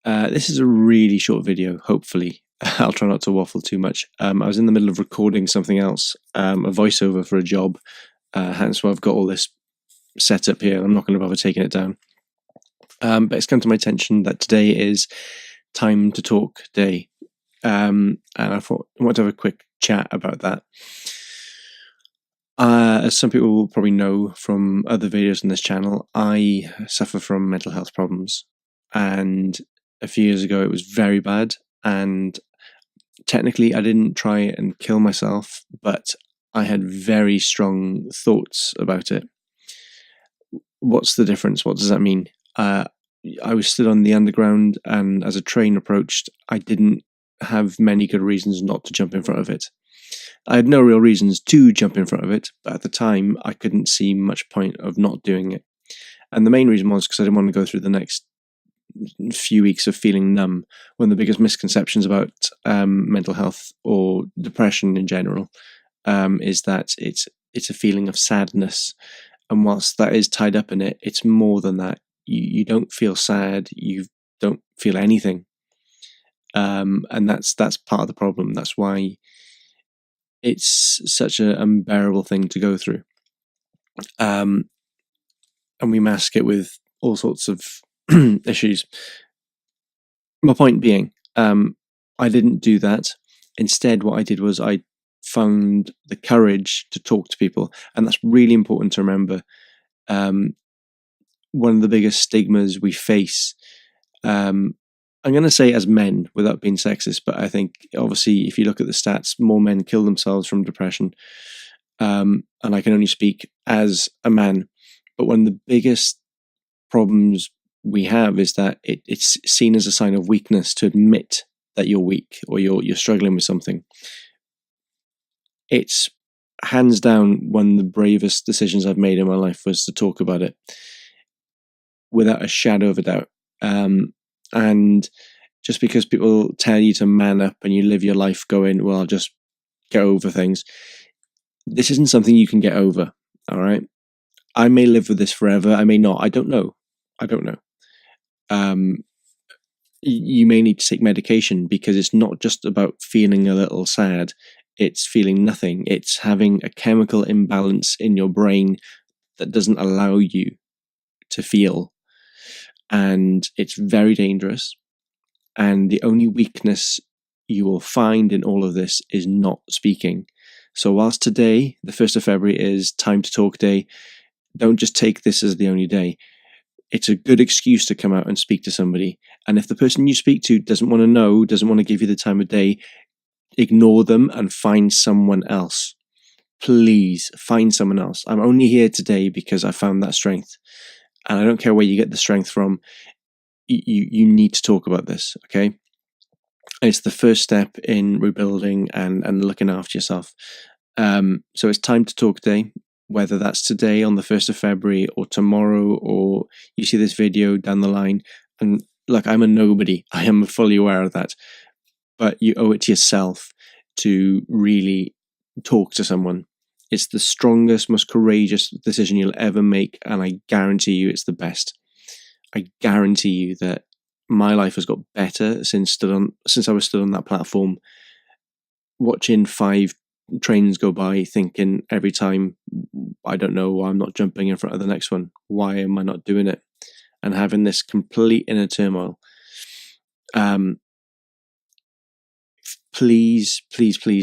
This is a really short video, hopefully. I'll try not to waffle too much. I was in the middle of recording something else, a voiceover for a job, hence why I've got all this set up here. I'm not going to bother taking it down. But it's come to my attention that today is Time to Talk Day. And I thought I want to have a quick chat about that. As some people will probably know from other videos on this channel, I suffer from mental health problems. And a few years ago, it was very bad. And technically, I didn't try and kill myself, but I had very strong thoughts about it. What's the difference? What does that mean? I was stood on the underground, and as a train approached, I didn't have many good reasons not to jump in front of it. I had no real reasons to jump in front of it, but at the time, I couldn't see much point of not doing it. And the main reason was because I didn't want to go through the next few weeks of feeling numb. One of the biggest misconceptions about mental health or depression in general is that it's a feeling of sadness. And whilst that is tied up in it, it's more than that. You don't feel sad. You don't feel anything. And that's part of the problem. That's why it's such an unbearable thing to go through. And we mask it with all sorts of issues. My point being, I didn't do that. Instead, what I did was I found the courage to talk to people. And that's really important to remember. One of the biggest stigmas we face, I'm going to say as men without being sexist, but I think obviously if you look at the stats, more men kill themselves from depression. And I can only speak as a man. But one of the biggest problems we have is that it's seen as a sign of weakness to admit that you're weak or you're struggling with something. It's hands down one of the bravest decisions I've made in my life was to talk about it without a shadow of a doubt. And just because people tell you to man up and you live your life going, well, I'll just get over things. This isn't something you can get over. All right. I may live with this forever. I may not. I don't know. You may need to take medication because it's not just about feeling a little sad. It's feeling nothing. It's having a chemical imbalance in your brain that doesn't allow you to feel. And it's very dangerous. And the only weakness you will find in all of this is not speaking. So whilst today, the 1st of February, is Time to Talk Day, don't just take this as the only day. It's a good excuse to come out and speak to somebody. And if the person you speak to doesn't want to know, doesn't want to give you the time of day, ignore them and find someone else. Please find someone else. I'm only here today because I found that strength. And I don't care where you get the strength from. You need to talk about this, okay? It's the first step in rebuilding and looking after yourself. So it's Time to Talk Day, whether that's today on the 1st of February or tomorrow, or you see this video down the line. And look, I'm a nobody. I am fully aware of that. But you owe it to yourself to really talk to someone. It's the strongest, most courageous decision you'll ever make, and I guarantee you it's the best. I guarantee you that my life has got better since I was stood on that platform, watching 5 trains go by, thinking every time, I don't know why I'm not jumping in front of the next one. Why am I not doing it? And having this complete inner turmoil. Please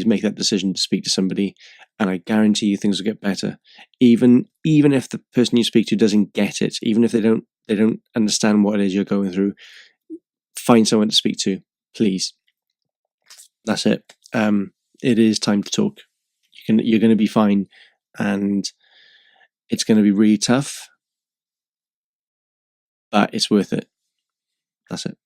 make that decision to speak to somebody, and I guarantee you things will get better. Even if the person you speak to doesn't get it, even if they don't understand what it is you're going through, find someone to speak to, please. That's it. It is time to talk. You're going to be fine, and it's going to be really tough, but it's worth it. That's it.